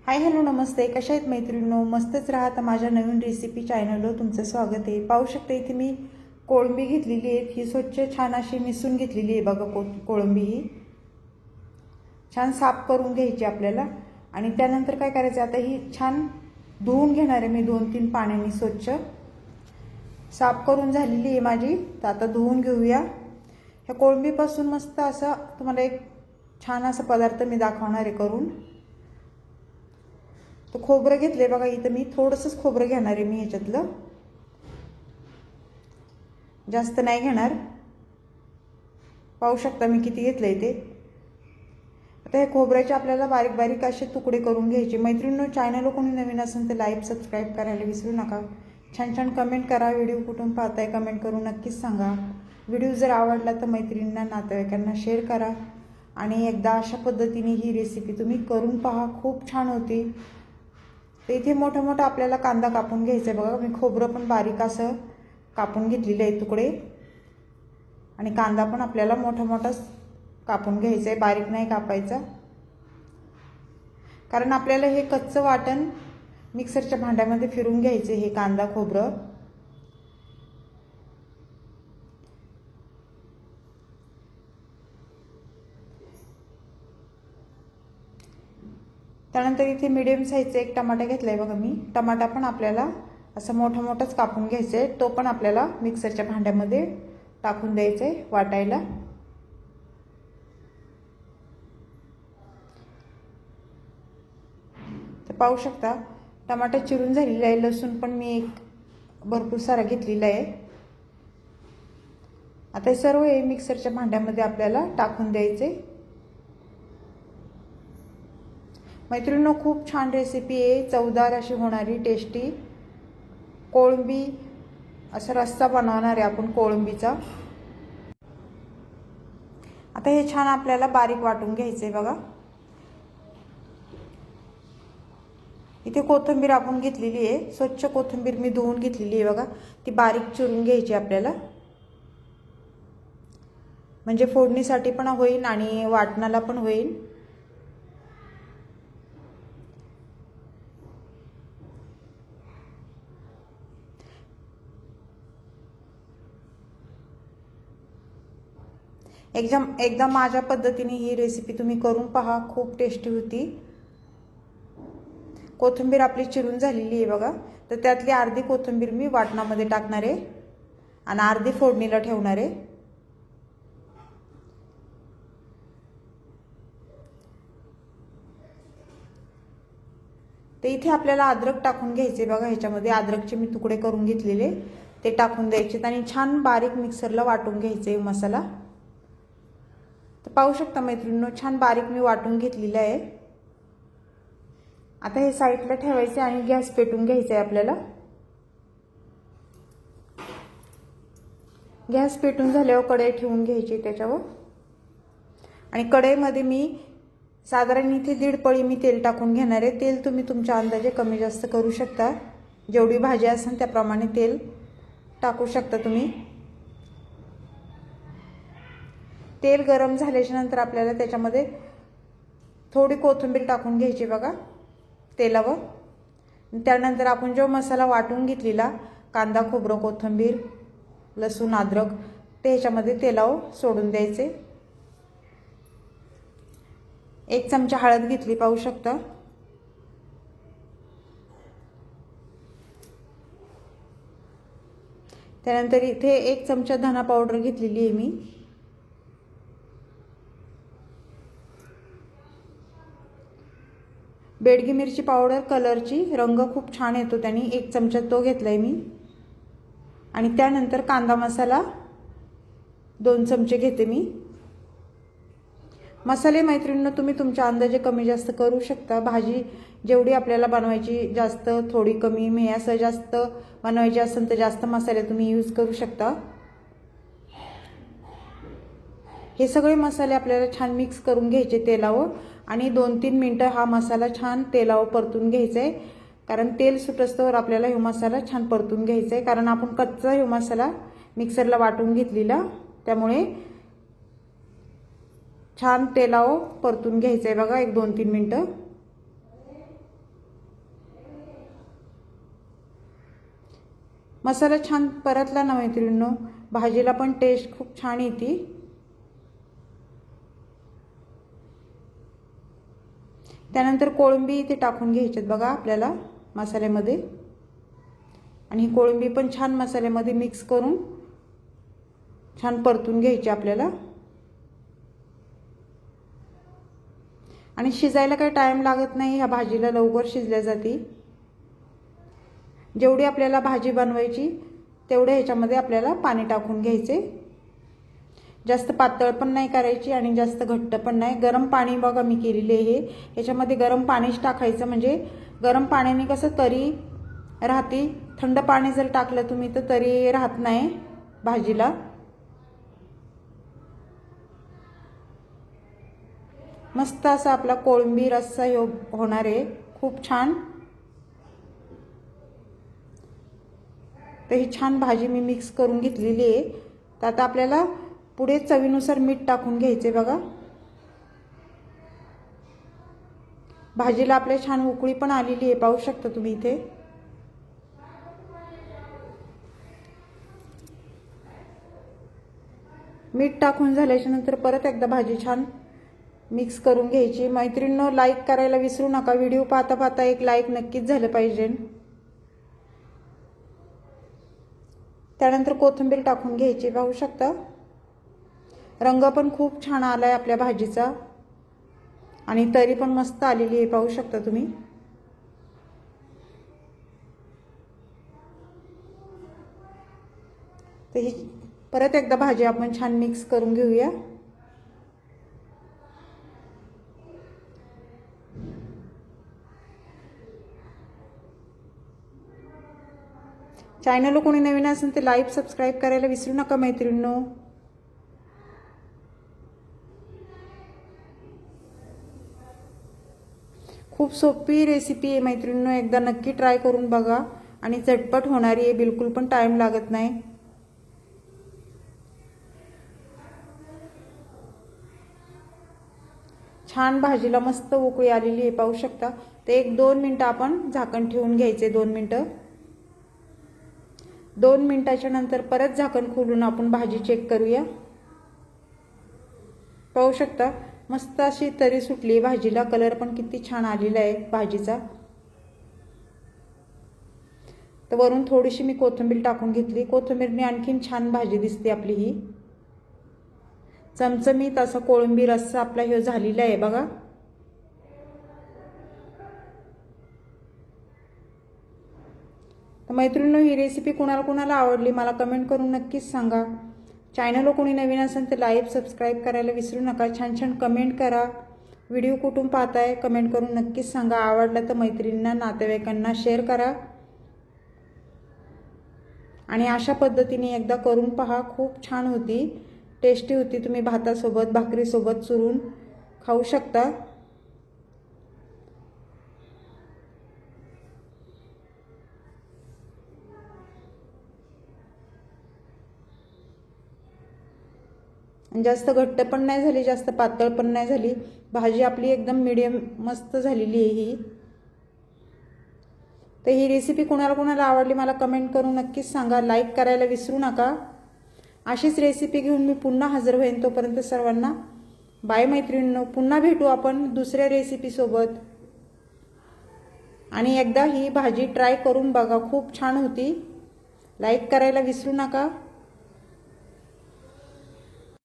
Hi hello नमस्ते, कशा आहेत मैत्रिणींनो? मस्तच राहा. माझ्या नवीन रेसिपी चॅनलवर तुमचं स्वागत आहे. पाहू शकता इथे मी कोळंबी घेतलेली आहे. ही स्वच्छ छान अशी निसून घेतलेली आहे बघा. कोळंबी ही छान साफ करून घ्यायची आपल्याला. आणि त्यानंतर काय करायचं, आता ही छान धुवून घेणार आहे मी 2-3 पाण्याने. स्वच्छ साफ करून झालेली आहे माझी. तर आता धुवून घेऊया. ह्या कोळंबीपासून मस्त असं तुम्हाला एक छान असा पदार्थ मी दाखवणार आहे करून. तर खोबरं घेतले बघा. इथं मी थोडंसंच खोबरं घेणार आहे मी ह्याच्यातलं, जास्त नाही घेणार. पाहू शकता मी किती घेतलंय ते. आता हे खोबऱ्याचे आपल्याला बारीक बारीक असे तुकडे करून घ्यायचे. मैत्रिणींनो, चॅनलवर कोणी नवीन असेल तर लाईक सबस्क्राईब करायला विसरू नका. छान छान कमेंट करा. व्हिडिओ कुठून पाहताय कमेंट करून नक्कीच सांगा. व्हिडिओ जर आवडला तर मैत्रिणींना नातेवाईकांना शेअर करा. आणि एकदा अशा पद्धतीने ही रेसिपी तुम्ही करून पहा, खूप छान होती. तर इथे मोठा मोठा आपल्याला कांदा कापून घ्यायचा आहे बघा. मी खोबरं पण बारीक असं कापून घेतलेलं आहे तुकडे. आणि कांदा पण आपल्याला मोठा मोठाच कापून घ्यायचा आहे, बारीक नाही कापायचा. कारण आपल्याला हे कच्चं वाटण मिक्सरच्या भांड्यामध्ये फिरून घ्यायचं हे कांदा खोबरं. त्यानंतर इथे मीडियम साईजचा एक टमाटा घेतलाय बघा मी. टमाटा पण आपल्याला असं मोठा मोठाच कापून घ्यायचा आहे. तो पण आपल्याला मिक्सरच्या भांड्यामध्ये टाकून द्यायचा आहे वाटायला. तर पाहू शकता टमाटा चिरून झालेला आहे. लसूण पण मी एक भरपूर सारा घेतलेला आहे. आता हे सर्व हे मिक्सरच्या भांड्यामध्ये आपल्याला टाकून द्यायचे. मैत्रिणींनो, खूप छान रेसिपी आहे, चवदार अशी होणारी, टेस्टी कोळंबी. असा रस्सा बनवणार आहे आपण कोळंबीचा. आता हे छान आपल्याला बारीक वाटून घ्यायचंय बघा. इथे कोथिंबीर आपण घेतलेली आहे. स्वच्छ कोथिंबीर मी धुवून घेतलेली आहे बघा. ती बारीक चिरून घ्यायची आपल्याला, म्हणजे फोडणीसाठी पण होईल आणि वाटणाला पण होईल. एकदा माझ्या पद्धतीने ही रेसिपी तुम्ही करून पहा, खूप टेस्टी होती. कोथिंबीर आपली चिरून झालेली आहे बघा. तर त्यातली अर्धी कोथिंबीर मी वाटणामध्ये टाकणार आहे आणि अर्धी फोडणीला ठेवणार आहे. तर इथे आपल्याला अद्रक टाकून घ्यायचे बघा. ह्याच्यामध्ये अद्रकचे मी तुकडे करून घेतलेले ते टाकून द्यायचे आणि छान बारीक मिक्सरला वाटून घ्यायचे मसाला. तर पाहू शकता मैत्रिणींनो, छान बारीक मी वाटून घेतलेला आहे. आता हे साईडला ठेवायचे आणि गॅस पेटून घ्यायचा आहे आपल्याला. गॅस पेटून झाल्यावर कढई ठेवून घ्यायची त्याच्यावर. आणि कढईमध्ये मी साधारण इथे 1.5 पळी मी तेल टाकून घेणार आहे. तेल तुम्ही तुमच्या अंदाजे कमी जास्त करू शकता. जेवढी भाजी असेल त्याप्रमाणे तेल टाकू शकता तुम्ही. तेल गरम झाल्याच्या नंतर आपल्याला त्याच्यामध्ये थोडी कोथिंबीर टाकून घ्यायची बघा तेलावर. त्यानंतर आपण जो मसाला वाटून घेतलेला, कांदा खोबरं कोथिंबीर लसूण अद्रक, ते ह्याच्यामध्ये तेलावर सोडून द्यायचे. 1 चमचा हळद घेतली पाहू शकता. त्यानंतर इथे 1 चमचा धना पावडर घेतलेली आहे मी. बेडगी मिरची पावडर कलरची, रंग खूप छान येतो त्याने, 1 चमचा तो घेतलाय मी. आणि त्यानंतर कांदा मसाला 2 चमचे घेते मी. मसाले मैत्रिणींनो तुम्ही तुमच्या अंदाजे कमी जास्त करू शकता. भाजी जेवढी आपल्याला बनवायची जास्त थोडी कमी, मी असं जास्त बनवायची असेल तर जास्त मसाले तुम्ही यूज करू शकता. हे सगळे मसाले आपल्याला छान मिक्स करून घ्यायचे तेलावर. आणि 2-3 मिनटं हा मसाला छान तेलावर परतून घ्यायचा आहे. कारण तेल सुटस्तवर आपल्याला हा मसाला छान परतून घ्यायचा आहे. कारण आपण कच्चा हा मसाला मिक्सरला वाटून घेतलेला, त्यामुळे छान तेलावर परतून घ्यायचं आहे बघा. एक 2-3 मिनटं. मसाला छान परतला ना मैत्रिणींनो, भाजीला पण टेस्ट खूप छान येते। त्यानंतर कोळंबी इथे टाकून घ्यायच्यात बघा आपल्याला मसाल्यामध्ये, आणि कोळंबी पण छान मसाल्यामध्ये मिक्स करून छान परतून घ्यायची आपल्याला। आणि शिजायला काही टाइम लागत नाही, ह्या भाजीला लवकर शिजल्या जाते। जेवढी आपल्याला भाजी बनवायची तेवढे ह्याच्यामध्ये आपल्याला पाणी टाकून घ्यायचे। जास्त पातळ पण नाही करायची आणि जास्त घट्ट पण नाही। गरम पाणी बघा मी केलेले आहे, ह्याच्यामध्ये गरम पाणीच टाकायचं, म्हणजे गरम पाण्याने कसं तरी राहते। थंड पाणी जर टाकलं तुम्ही तर तरी राहत नाही भाजीला। मस्त असा आपला कोळंबी रस्सा होणार आहे, खूप छान। तर ही छान भाजी मी मिक्स करून घेतलेली आहे। तर आता आपल्याला पुढे चवीनुसार मीठ टाकून घ्यायचे बघा। भाजीला आपल्या छान उकळी पण आलेली आहे, पाहू शकता तुम्ही इथे। मीठ टाकून झाल्याच्या नंतर परत एकदा भाजी छान मिक्स करून घ्यायची। मैत्रिणींनो, लाईक करायला विसरू नका, व्हिडिओ पाहता पाहता एक लाईक नक्कीच झालं पाहिजे। त्यानंतर कोथिंबीर टाकून घ्यायची, पाहू शकता रंग पण खूप छान आलाय आपल्या भाजीचा, आणि तरी पण मस्त आलेली आहे, पाहू शकता तुम्ही। तर ही परत एकदा भाजी आपण छान मिक्स करून घेऊया। चॅनल कोणी नवीन असेल तर लाईक सबस्क्राईब करायला विसरू नका मैत्रिणींनो। खूप सोपी रेसिपी आहे मैत्रिणींनो, एकदा नक्की ट्राय करून बघा, आणि झटपट होणारी आहे, बिलकुल पण टाइम लागत नाही। छान भाजीला मस्त उकळी आलेली आहे, पाहू शकता। ते 1-2 मिनिटं आपण झाकण ठेवून घ्यायचे, 2 मिनिटं। 2 मिनिटाच्या नंतर परत झाकण खोलून आपण भाजी चेक करूया। पाहू शकता मस्त अशी तरी सुटली भाजीला, कलर पण किती छान आलेला आहे भाजीचा। तर वरून थोडीशी मी कोथिंबीर टाकून घेतली, कोथिंबीरने आणखीन छान भाजी दिसते आपली ही। चमचमीत असा कोळंबी रस्सा आपला हे झालेला आहे बघा। तर मैत्रिणींनो, ही रेसिपी कुणाला आवडली मला कमेंट करून नक्कीच सांगा। चॅनल कोणी नवीन असेल तर लाईक सबस्क्राईब करायला विसरू नका। छान छान कमेंट करा, व्हिडिओ कुठून पाहताय कमेंट करून नक्कीच सांगा। आवडला तर मैत्रिणींना नातेवाईकांना शेअर करा, आणि अशा पद्धतीने एकदा करून पहा, खूप छान होती, टेस्टी होती। तुम्ही भातासोबत भाकरीसोबत चुरून खाऊ शकता। जास्त घट्ट पण नाही झाली, जास्त पातळ पण नाही झाली, भाजी आपली एकदम मीडियम मस्त झालेली आहे ही। तर ही रेसिपी कुणाला आवडली मला कमेंट करून नक्कीच सांगा, लाईक करायला विसरू नका। अशीच रेसिपी घेऊन मी पुन्हा हजर होईन, तोपर्यंत सर्वांना बाय मैत्रिणींनो। पुन्हा भेटू आपण दुसऱ्या रेसिपी सोबत, आणि एकदा ही भाजी ट्राय करून बघा, खूप छान होती। लाईक करायला विसरू नका।